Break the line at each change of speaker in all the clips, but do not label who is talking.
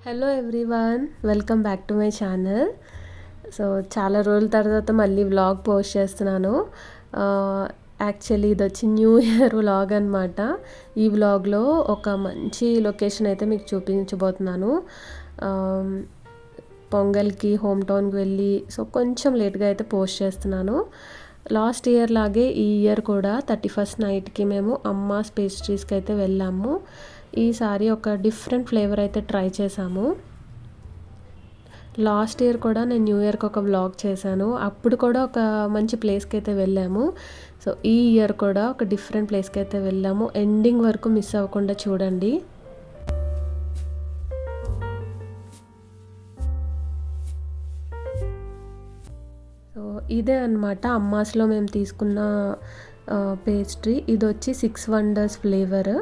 Hello everyone, welcome back to my channel. So చాలా రోజుల తర్వాత మళ్ళీ వ్లాగ్ పోస్ట్ చేస్తున్నాను. యాక్చువల్లీ ఇది వచ్చి న్యూ ఇయర్ వ్లాగ్ అనమాట. ఈ వ్లాగ్లో ఒక మంచి లొకేషన్ అయితే మీకు చూపించబోతున్నాను. పొంగల్కి హోమ్ టౌన్కి వెళ్ళి సో కొంచెం లేట్గా అయితే పోస్ట్ చేస్తున్నాను. లాస్ట్ ఇయర్ లాగే ఈ ఇయర్ కూడా 31st నైట్కి మేము అమ్మాస్ పేస్ట్రీస్కి అయితే వెళ్ళాము. ఈసారి ఒక డిఫరెంట్ ఫ్లేవర్ అయితే ట్రై చేసాము. లాస్ట్ ఇయర్ కూడా నేను న్యూ ఇయర్కి ఒక వ్లాగ్ చేశాను. అప్పుడు కూడా ఒక మంచి ప్లేస్కి అయితే వెళ్ళాము. సో ఈ ఇయర్ కూడా ఒక డిఫరెంట్ ప్లేస్కి అయితే వెళ్ళాము. ఎండింగ్ వరకు మిస్ అవ్వకుండా చూడండి. సో ఇదే అనమాట అమ్మాస్లో మేము తీసుకున్న పేస్ట్రీ. ఇది వచ్చి 6 వండర్స్ ఫ్లేవర్.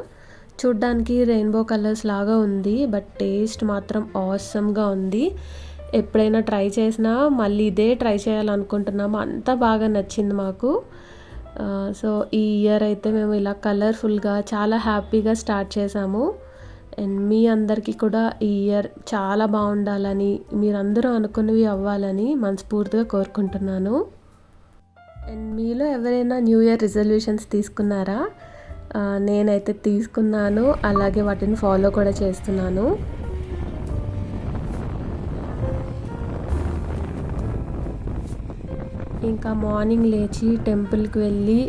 చూడ్డానికి రెయిన్బో కలర్స్ లాగా ఉంది, బట్ టేస్ట్ మాత్రం ఆసమ్గా ఉంది. ఎప్పుడైనా ట్రై చేసినా మళ్ళీ ఇదే ట్రై చేయాలనుకుంటున్నాము. అంత బాగా నచ్చింది మాకు. సో ఈ ఇయర్ అయితే మేము ఇలా కలర్ఫుల్గా చాలా హ్యాపీగా స్టార్ట్ చేసాము. అండ్ మీ అందరికీ కూడా ఈ ఇయర్ చాలా బాగుండాలని, మీరందరూ అనుకున్నవి అవ్వాలని మనస్ఫూర్తిగా కోరుకుంటున్నాను. అండ్ మీలో ఎవరైనా న్యూ ఇయర్ రిజల్యూషన్స్ తీసుకున్నారా? నేనైతే తీసుకున్నాను, అలాగే వాటిని ఫాలో కూడా చేస్తున్నాను. ఇంకా మార్నింగ్ లేచి టెంపుల్కి వెళ్ళి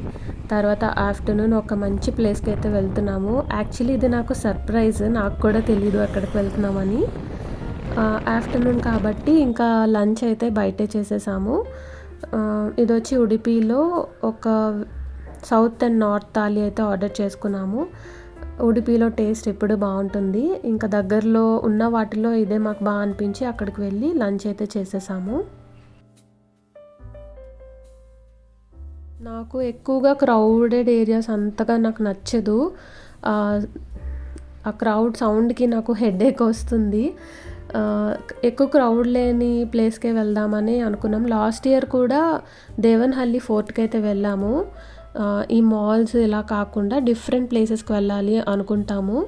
తర్వాత ఆఫ్టర్నూన్ ఒక మంచి ప్లేస్కి అయితే వెళ్తున్నాము. యాక్చువల్లీ ఇది నాకు సర్ప్రైజ్, నాకు కూడా తెలీదు ఎక్కడికి వెళ్తున్నామని. ఆఫ్టర్నూన్ కాబట్టి ఇంకా లంచ్ అయితే బయటే చేసేసాము. ఇది వచ్చి ఉడిపిలో ఒక సౌత్ అండ్ నార్త్ థాలీ అయితే ఆర్డర్ చేసుకున్నాము. ఉడిపిలో టేస్ట్ ఎప్పుడు బాగుంటుంది. ఇంకా దగ్గరలో ఉన్న వాటిలో ఇదే మాకు బాగా అనిపించి అక్కడికి వెళ్ళి లంచ్ అయితే చేసేసాము. నాకు ఎక్కువగా క్రౌడెడ్ ఏరియాస్ అంతగా నాకు నచ్చదు. ఆ క్రౌడ్ సౌండ్కి నాకు హెడేక్ వస్తుంది. ఎక్కువ క్రౌడ్ లేని ప్లేస్కే వెళ్దామని అనుకున్నాం. లాస్ట్ ఇయర్ కూడా దేవన్హల్లి ఫోర్ట్కి అయితే వెళ్ళాము. ఈ మాల్స్ ఇలా కాకుండా డిఫరెంట్ ప్లేసెస్కి వెళ్ళాలి అనుకుంటాము.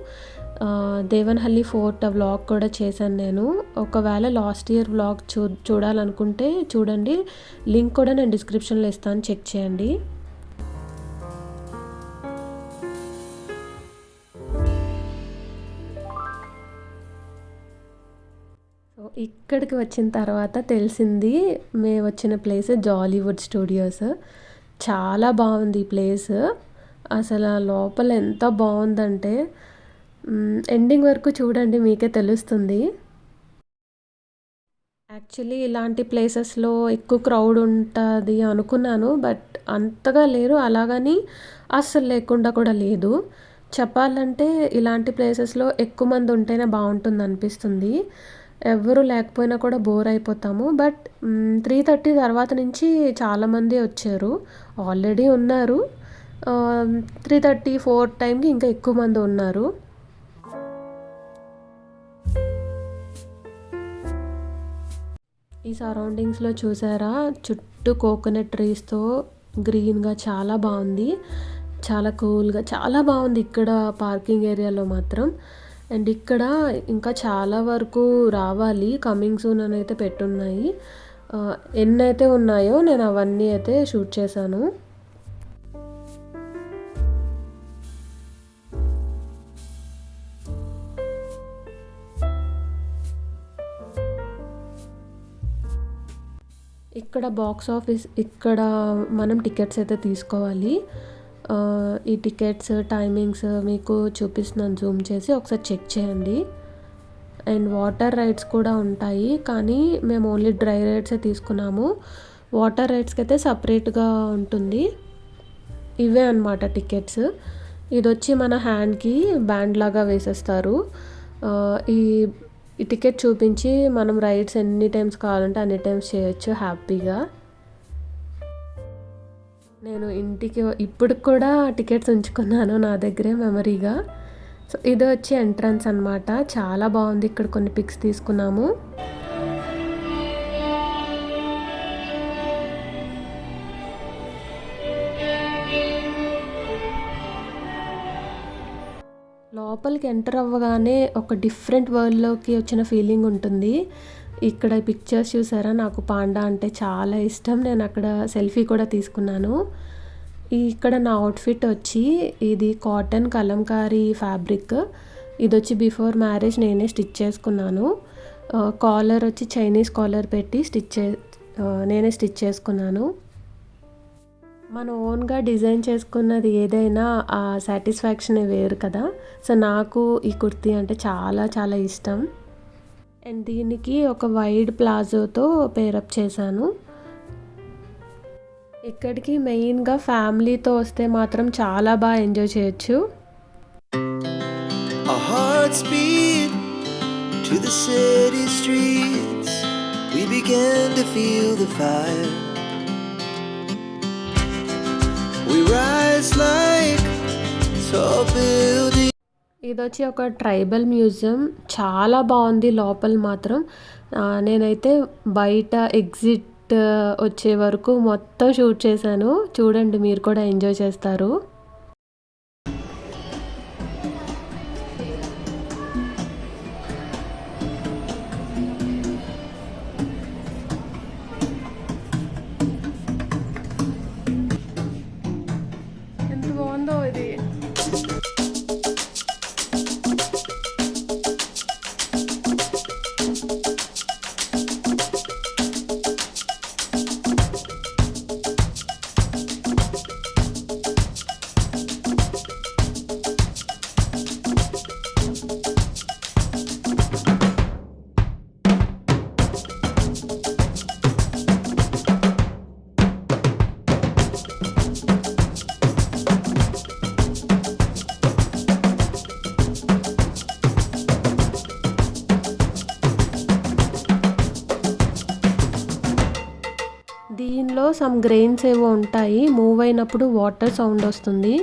దేవన్హల్లి ఫోర్ట్ వ్లాగ్ కూడా చేశాను నేను. ఒకవేళ లాస్ట్ ఇయర్ వ్లాగ్ చూడాలనుకుంటే చూడండి, లింక్ కూడా నేను డిస్క్రిప్షన్లో ఇస్తాను, చెక్ చేయండి. సో ఇక్కడికి వచ్చిన తర్వాత తెలిసింది మేము వచ్చిన ప్లేస్ జాలీవుడ్ స్టూడియోస్. చాలా బాగుంది ఈ ప్లేస్. అసలు లోపల ఎంత బాగుందంటే ఎండింగ్ వరకు చూడండి, మీకే తెలుస్తుంది. యాక్చువల్లీ ఇలాంటి ప్లేసెస్లో ఎక్కువ క్రౌడ్ ఉంటుంది అనుకున్నాను, బట్ అంతగా లేరు. అలాగని అస్సలు లేకుండా కూడా లేదు. చెప్పాలంటే ఇలాంటి ప్లేసెస్లో ఎక్కువ మంది ఉంటేనే బాగుంటుంది అనిపిస్తుంది. ఎవరు లేకపోయినా కూడా బోర్ అయిపోతాము. బట్ 3:30 తర్వాత నుంచి చాలామంది వచ్చారు, ఆల్రెడీ ఉన్నారు. 3:30, 4 టైంకి ఇంకా ఎక్కువ మంది ఉన్నారు. ఈ సరౌండింగ్స్లో చూసారా, చుట్టూ కోకోనట్ ట్రీస్తో గ్రీన్గా చాలా బాగుంది. చాలా కూల్గా చాలా బాగుంది ఇక్కడ పార్కింగ్ ఏరియాలో మాత్రం. అండ్ ఇక్కడ ఇంకా చాలా వరకు రావాలి, కమింగ్ సూన్ అని అయితే పెట్టున్నాయి. ఎన్నైతే ఉన్నాయో నేను అవన్నీ అయితే షూట్ చేశాను. ఇక్కడ బాక్స్ ఆఫీస్, ఇక్కడ మనం టికెట్స్ అయితే తీసుకోవాలి. ఈ టికెట్స్ టైమింగ్స్ మీకు చూపిస్తున్నాను, జూమ్ చేసి ఒకసారి చెక్ చేయండి. అండ్ వాటర్ రైడ్స్ కూడా ఉంటాయి, కానీ మేము ఓన్లీ డ్రై రైడ్సే తీసుకున్నాము. వాటర్ రైడ్స్కి అయితే సపరేట్గా ఉంటుంది. ఇవే అనమాట టికెట్స్. ఇది వచ్చి మన హ్యాండ్కి బ్యాండ్ లాగా వేసేస్తారు. ఈ టికెట్ చూపించి మనం రైడ్స్ ఎన్ని టైమ్స్ కావాలంటే అన్ని టైమ్స్ చేయొచ్చు హ్యాపీగా. నేను ఇంటికి ఇప్పటికి కూడా టికెట్స్ ఉంచుకున్నాను నా దగ్గరే మెమరీగా. సో ఇది వచ్చి ఎంట్రన్స్ అనమాట. చాలా బాగుంది. ఇక్కడ కొన్ని పిక్స్ తీసుకున్నాము. లోపలికి ఎంటర్ అవ్వగానే ఒక డిఫరెంట్ వరల్డ్‌లోకి వచ్చిన ఫీలింగ్ ఉంటుంది. ఇక్కడ పిక్చర్స్ చూసారా? నాకు పాండా అంటే చాలా ఇష్టం. నేను అక్కడ సెల్ఫీ కూడా తీసుకున్నాను. ఇక్కడ నా అవుట్‌ఫిట్ వచ్చి ఇది కాటన్ కలంకారీ ఫ్యాబ్రిక్. ఇదొచ్చి బిఫోర్ మ్యారేజ్ నేనే స్టిచ్ చేసుకున్నాను. కాలర్ వచ్చి చైనీస్ కాలర్ పెట్టి నేనే స్టిచ్ చేసుకున్నాను. మనం ఓన్‌గా డిజైన్ చేసుకున్నది ఏదైనా ఆ సాటిస్ఫాక్షనే వేరు కదా! సో, నాకు ఈ కుర్తీ అంటే చాలా చాలా ఇష్టం. అండ్ దీనికి ఒక వైడ్ ప్లాజోతో పేరప్ చేశాను. ఇక్కడికి మెయిన్‌గా ఫ్యామిలీతో వస్తే మాత్రం చాలా ఎంజాయ్ చేయొచ్చు.
Our hearts beat to the city streets. We began to feel the fire. We rise like tall buildings.
ఇదొచ్చి ఒక ట్రైబల్ మ్యూజియం. చాలా బాగుంది లోపల మాత్రం. నేనైతే బయట ఎగ్జిట్ వచ్చే వరకు మొత్తం షూట్ చేశాను. చూడండి, మీరు కూడా ఎంజాయ్ చేస్తారు. ఎంత బాగుందో ఇది. దీనిలో సమ్ గ్రెయిన్స్ ఏవో ఉంటాయి. మూవ్ అయినప్పుడు వాటర్ సౌండ్ వస్తుంది.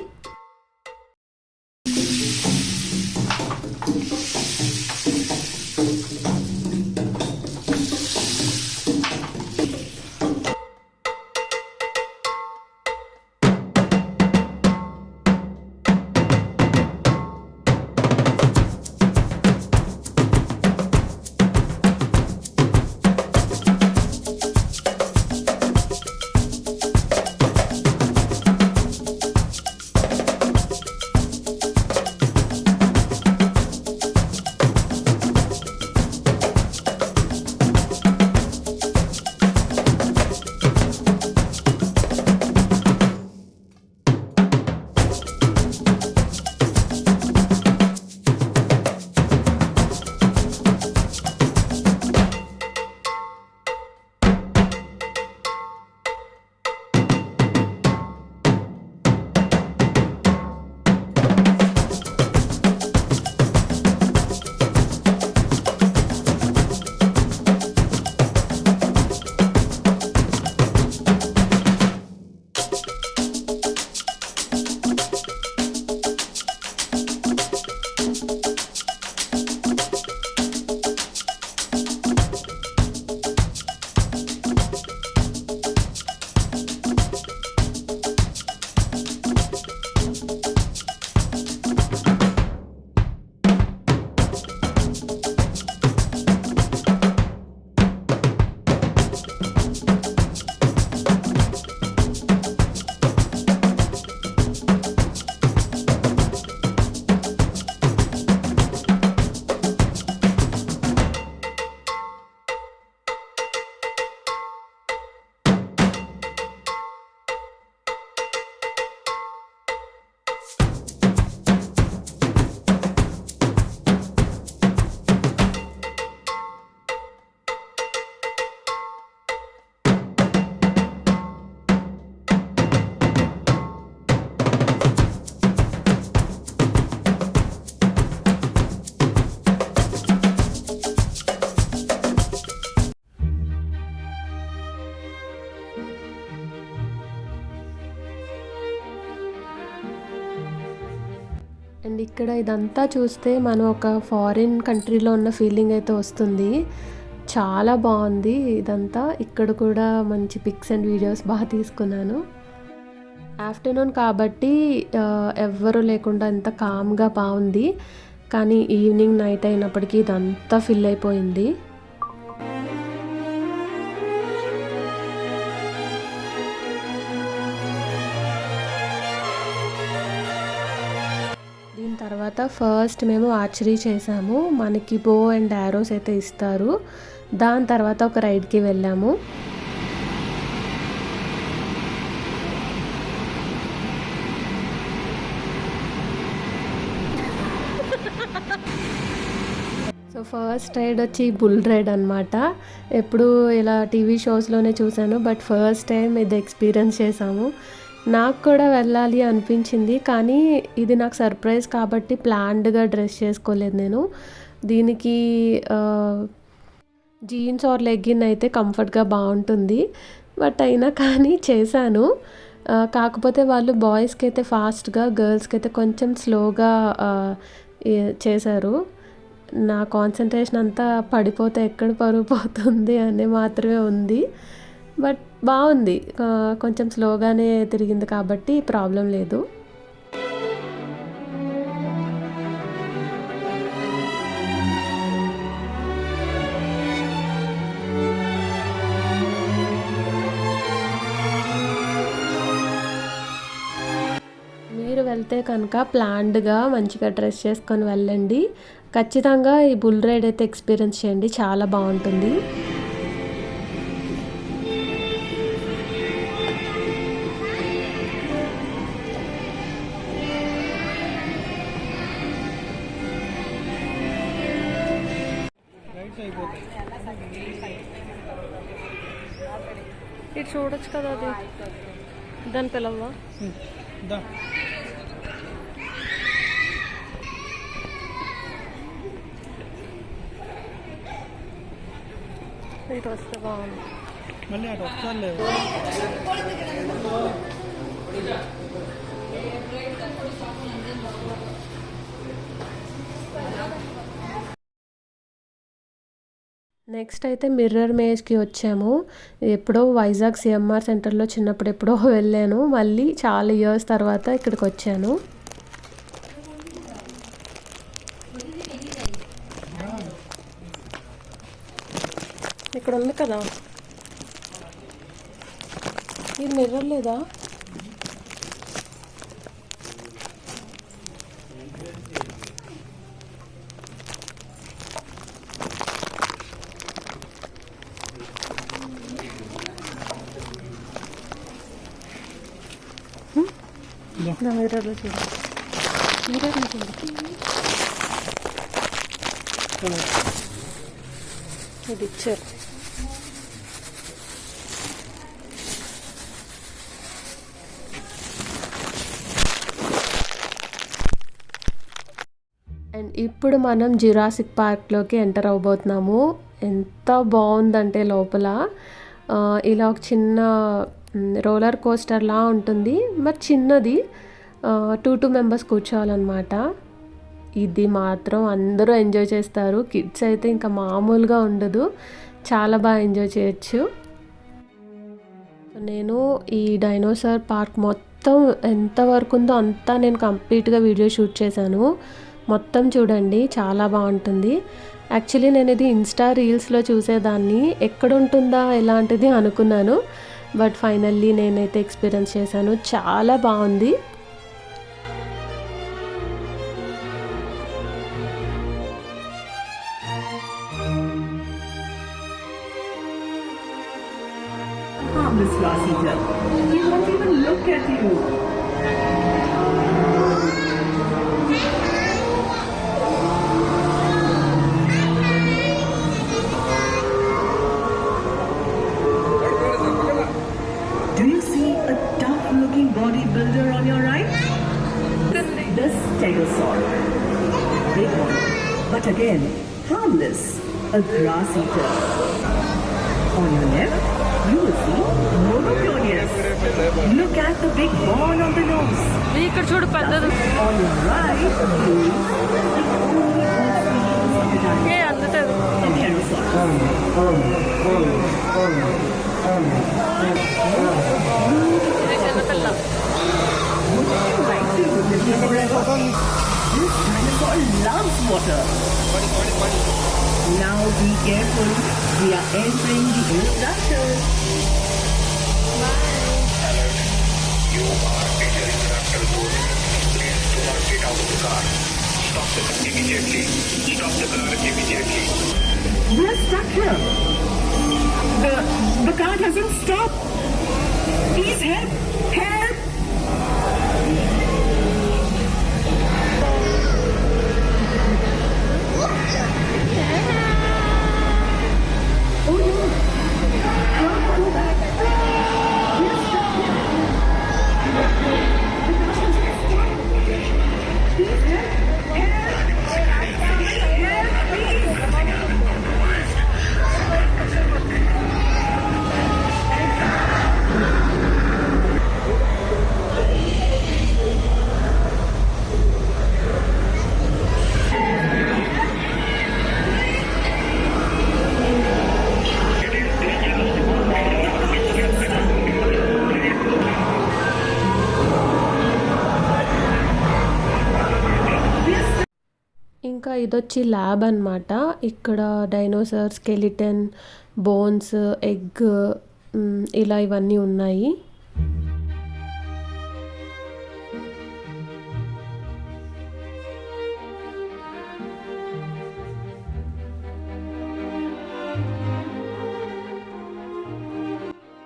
అండ్ ఇక్కడ ఇదంతా చూస్తే మనం ఒక ఫారిన్ కంట్రీలో ఉన్న ఫీలింగ్ అయితే వస్తుంది. చాలా బాగుంది ఇదంతా. ఇక్కడ కూడా మంచి పిక్స్ అండ్ వీడియోస్ బాగా తీసుకున్నాను. ఆఫ్టర్నూన్ కాబట్టి ఎవ్వరు లేకుండా ఎంత కామ్గా బాగుంది. కానీ ఈవినింగ్ నైట్ అయినప్పటికీ ఇదంతా ఫిల్ అయిపోయింది. దీని తర్వాత ఫస్ట్ మేము ఆర్చరీ చేసాము. మనకి బో అండ్ యారోస్ అయితే ఇస్తారు. దాని తర్వాత ఒక రైడ్కి వెళ్ళాము. సో ఫస్ట్ రైడ్ వచ్చి బుల్ రైడ్ అనమాట. ఎప్పుడు ఇలా టీవీ షోస్లోనే చూశాను, బట్ ఫస్ట్ టైం ఇది ఎక్స్పీరియన్స్ చేసాము. నాకు కూడా వెళ్ళాలి అనిపించింది, కానీ ఇది నాకు సర్ప్రైజ్ కాబట్టి ప్లాన్డ్గా డ్రెస్ చేసుకోలేదు నేను. దీనికి జీన్స్ ఆర్ లెగ్గిన్ అయితే కంఫర్ట్గా బాగుంటుంది, బట్ అయినా కానీ చేశాను. కాకపోతే వాళ్ళు బాయ్స్కి అయితే ఫాస్ట్గా, గర్ల్స్కి అయితే కొంచెం స్లోగా చేశారు. నా కాన్సన్ట్రేషన్ అంతా పడిపోతే ఎక్కడ పరుగు పోతుంది అని మాత్రమే ఉంది. బట్ బాగుంది, కొంచెం స్లోగానే తిరిగింది కాబట్టి ప్రాబ్లం లేదు. మీరు వెళ్తే కనుక ప్లాన్డ్గా మంచిగా డ్రెస్ చేసుకొని వెళ్ళండి. ఖచ్చితంగా ఈ బుల్ రైడ్ అయితే ఎక్స్పీరియన్స్ చేయండి, చాలా బాగుంటుంది. ఇటు చూడొచ్చు కదా, అది దాని పిల్లవా. ఇటు వస్తే బాగుంది.
మళ్ళీ అటు వస్తలేదు.
నెక్స్ట్ అయితే మిర్రర్ మేజ్కి వచ్చాము. ఎప్పుడో వైజాగ్ సిఎంఆర్ సెంటర్లో చిన్నప్పుడు ఎప్పుడో వెళ్ళాను, మళ్ళీ చాలా ఇయర్స్ తర్వాత ఇక్కడికి వచ్చాను. ఇక్కడ ఉంది కదా, ఇది మిర్రర్ లేదా? నా మిర్రర్లో చూడు, మిర్రర్లో చూడు. ఇది ఇచ్చారు. అండ్ ఇప్పుడు మనం జురాసిక్ పార్క్లోకి ఎంటర్ అవబోతున్నాము. ఎంత బాగుందంటే లోపల ఇలా ఒక చిన్న రోలర్ కోస్టర్లా ఉంటుంది, మరి చిన్నది. 2 మెంబర్స్ కూర్చోవాలన్నమాట. ఇది మాత్రం అందరూ ఎంజాయ్ చేస్తారు. కిడ్స్ అయితే ఇంకా మామూలుగా ఉండదు, చాలా బాగా ఎంజాయ్ చేయొచ్చు. నేను ఈ డైనోసార్ పార్క్ మొత్తం ఎంతవరకు ఉందో అంతా నేను కంప్లీట్గా వీడియో షూట్ చేశాను. మొత్తం చూడండి, చాలా బాగుంటుంది. యాక్చువల్లీ నేను ఇది ఇన్స్టా రీల్స్లో చూసేదాన్ని, ఎక్కడ ఉంటుందా ఎలాంటిది అనుకున్నాను, బట్ ఫైనల్లీ నేనైతే ఎక్స్పీరియన్స్ చేశాను, చాలా బాగుంది.
Harmless glass eater. He won't even look at you. Do you see a tough-looking bodybuilder on your right? The stegosaur. Big one, but again, harmless. A grass eater. On your left, you will see Monoclonius. Look at the big horn on the nose.
ఇక్కడ చూడు పెద్దది.
On your right is the only
అందుతుంది.
Pterosaur.
చిన్నపిల్ల.
This dinosaur loves water. Now be careful. We are entering the instructions.
You are entering the rental zone. Please do not get out of the car. Stop the car immediately. Stop the car immediately.
We are stuck here. The car doesn't stop. Please help! Help! Oh no! Don't go back. We are stuck here. The car doesn't stop. Please help! Help! Help, please!
ఇంకా ఇదొచ్చి lab అనమాట. ఇక్కడ dinosaur skeleton, bones, egg, ఇలా ఇవన్నీ ఉన్నాయి.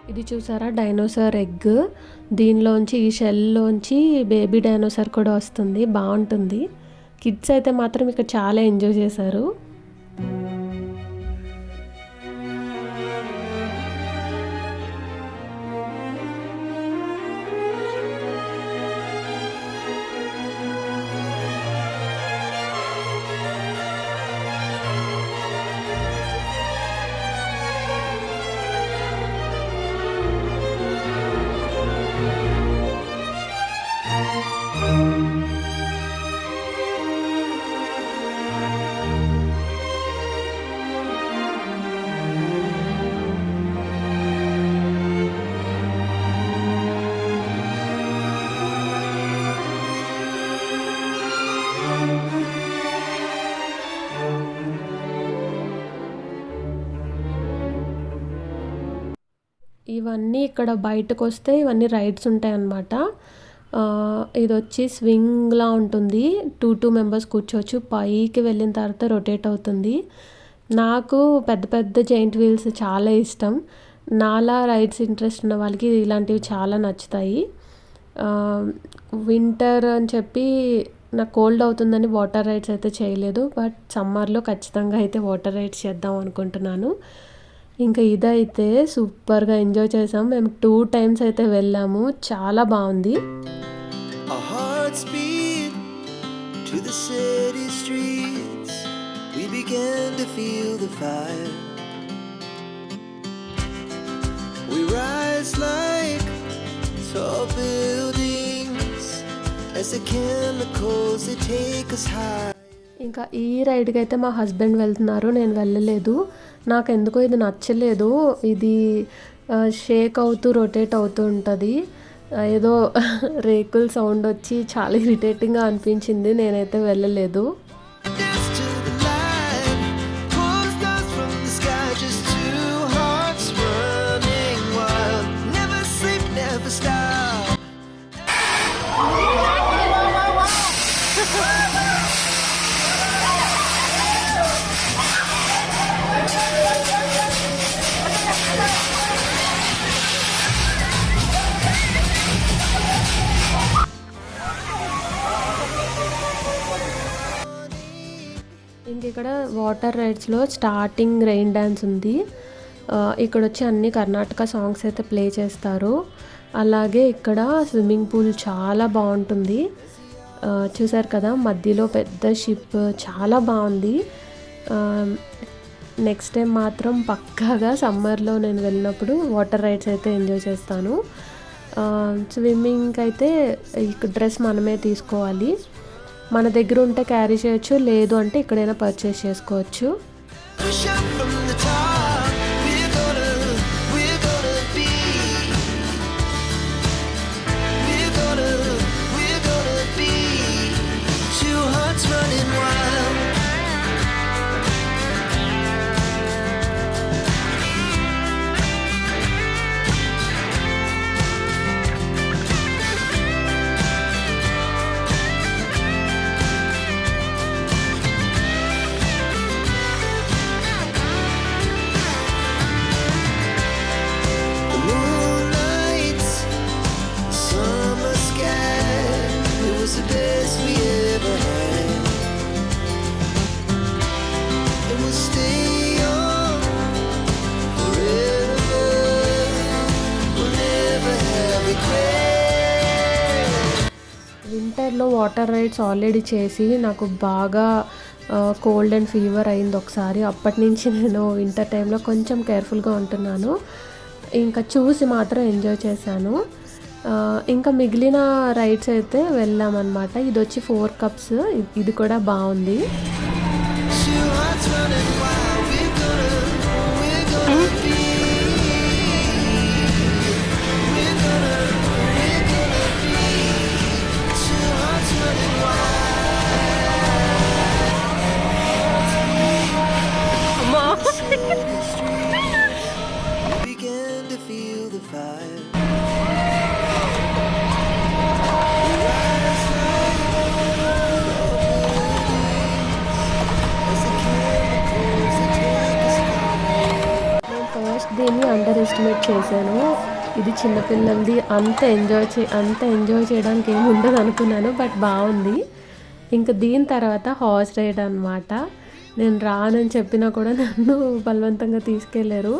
ఇది చూసారా dinosaur egg. దీనిలోంచి ఈ షెల్లోంచి baby dinosaur కూడా వస్తుంది. బాగుంటుంది. కిడ్స్ అయితే మాత్రం ఇక్కడ చాలా ఎంజాయ్ చేశారు. ఇవన్నీ ఇక్కడ బయటకు వస్తే ఇవన్నీ రైడ్స్ ఉంటాయన్నమాట. ఇది వచ్చి స్వింగ్లా ఉంటుంది. 2 మెంబర్స్ కూర్చోవచ్చు. పైకి వెళ్ళిన తర్వాత రొటేట్ అవుతుంది. నాకు పెద్ద పెద్ద జైంట్ వీల్స్ చాలా ఇష్టం. నాలా రైడ్స్ ఇంట్రెస్ట్ ఉన్న వాళ్ళకి ఇలాంటివి చాలా నచ్చుతాయి. వింటర్ అని చెప్పి నాకు కోల్డ్ అవుతుందని వాటర్ రైడ్స్ అయితే చేయలేదు. బట్ సమ్మర్లో ఖచ్చితంగా అయితే వాటర్ రైడ్స్ చేద్దాం అనుకుంటున్నాను. ఇంకా ఇదైతే సూపర్గా ఎంజాయ్ చేసాం. మేము 2 టైమ్స్ అయితే వెళ్ళాము. చాలా బాగుంది.
Our hearts beat to the city streets. We began to feel the fire. We rise like tall buildings as the chemicals they take us high.
ఇంకా ఈ రైడ్కి అయితే మా హస్బెండ్ వెళ్తున్నారు. నేను వెళ్ళలేదు. నాకు ఎందుకో ఇది నచ్చలేదు. ఇది షేక్ అవుతూ రొటేట్ అవుతూ ఉంటుంది. ఏదో రేకుల్ సౌండ్ వచ్చి చాలా ఇరిటేటింగ్గా అనిపించింది. నేనైతే వెళ్ళలేదు.
Dance to the light, pull stars from the sky, just 2 hearts running wild. Never sleep, never stop.
ఇంక ఇక్కడ వాటర్ రైడ్స్లో స్టార్టింగ్ రెయిన్ డ్యాన్స్ ఉంది. ఇక్కడ వచ్చి అన్ని కర్ణాటక సాంగ్స్ అయితే ప్లే చేస్తారు. అలాగే ఇక్కడ స్విమ్మింగ్ పూల్ చాలా బాగుంటుంది. చూసారు కదా మధ్యలో పెద్ద షిప్, చాలా బాగుంది. నెక్స్ట్ టైం మాత్రం పక్కాగా సమ్మర్లో నేను వెళ్ళినప్పుడు వాటర్ రైడ్స్ అయితే ఎంజాయ్ చేస్తాను. స్విమ్మింగ్కి అయితే డ్రెస్ మనమే తీసుకోవాలి. మన దగ్గర ఉంటే క్యారీ చేయొచ్చు, లేదు అంటే ఇక్కడైనా పర్చేస్ చేసుకోవచ్చు.
Push up from the top. We're gonna be. We're gonna be. the best we ever had. And we'll stay young forever. We'll never have regret.
వింటర్లో వాటర్ రైడ్స్ ఆల్రెడీ చేసి నాకు బాగా కోల్డ్ అండ్ ఫీవర్ అయింది ఒకసారి. అప్పటి నుంచి నేను winter టైంలో కొంచెం కేర్ఫుల్గా ఉంటున్నాను. ఇంకా చూసి మాత్రం ఎంజాయ్ చేశాను. ఇంకా మిగిలిన రైడ్స్ అయితే వెళ్ళామన్నమాట. ఇది వచ్చి 4 కప్స్, ఇది కూడా బాగుంది.
Two hearts running wild. We're gonna be. We're gonna be. Two hearts running wild. We began to feel the fire.
నేను ఫస్ట్ దీన్ని అండర్ ఎస్టిమేట్ చేశాను. ఇది చిన్నపిల్లలది, అంత ఎంజాయ్ చేయడానికి ఏమి ఉండదు అనుకున్నాను. బట్ బాగుంది. ఇంకా దీని తర్వాత హార్స్ రైడ్ అనమాట. నేను రానని చెప్పినా కూడా నన్ను బలవంతంగా తీసుకెళ్ళారు.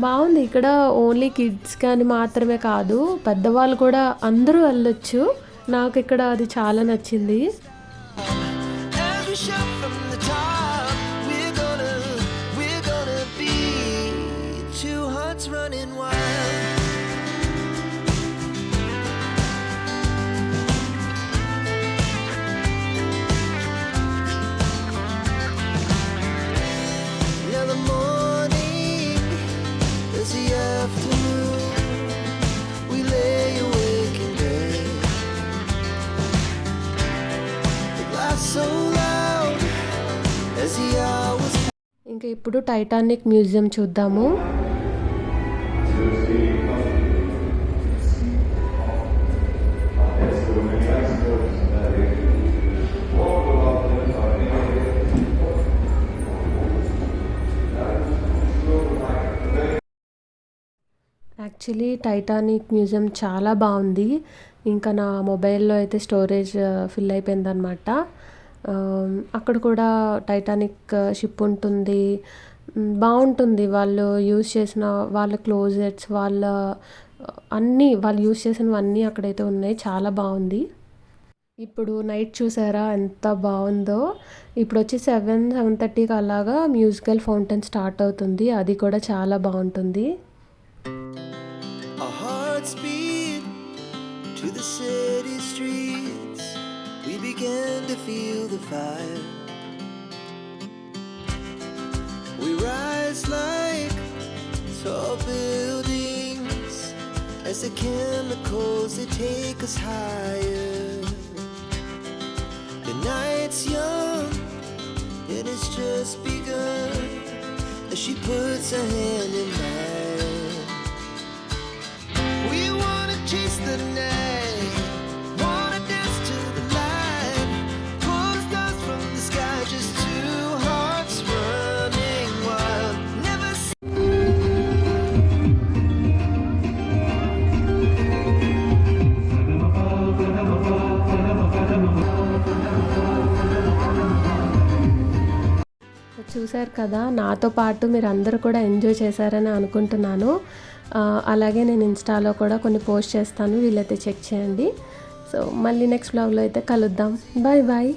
బాగుంది. ఇక్కడ ఓన్లీ కిడ్స్ కానీ మాత్రమే కాదు, పెద్దవాళ్ళు కూడా అందరూ వెళ్ళొచ్చు. నాకు ఇక్కడ అది చాలా నచ్చింది.
As we shout from the top, we're gonna be two hearts running wild. Now the morning is the afternoon. We lay awake in bed. It laughs so loud as the hours.
ఇంకా ఇప్పుడు Titanic museum చూద్దాము. Actually Titanic museum చాలా బాగుంది. ఇంకా నా మొబైల్లో అయితే storage fill అయిపోయిందనమాట. అక్కడ కూడా టైటానిక్ షిప్ ఉంటుంది. బాగుంటుంది. వాళ్ళు యూజ్ చేసిన వాళ్ళ క్లోజెట్స్, వాళ్ళు యూజ్ చేసినవన్నీ అక్కడైతే ఉన్నాయి. చాలా బాగుంది. ఇప్పుడు నైట్ చూసారా ఎంత బాగుందో. ఇప్పుడు వచ్చి 7:30కి అలాగా మ్యూజికల్ ఫౌంటైన్ స్టార్ట్ అవుతుంది. అది కూడా చాలా బాగుంటుంది.
Our hearts beat to the city streets. We began to feel the fire. We rise like tall buildings as the chemicals they take us higher. The night's young and it's just begun as she puts her hand in mine. We wanna chase the night, wanna dance to the light, pull the stars from the sky, just two hearts running wild. Never
చూశారు కదా, నాతో పాటు మీరు అందరూ కూడా enjoy చేశారని అనుకుంటున్నాను. అలాగే నేను ఇన్స్టాలో కూడా కొన్ని పోస్ట్ చేస్తాను, వీలైతే చెక్ చేయండి. సో మళ్ళీ నెక్స్ట్ వ్లాగ్లో అయితే కలుద్దాం. Bye bye.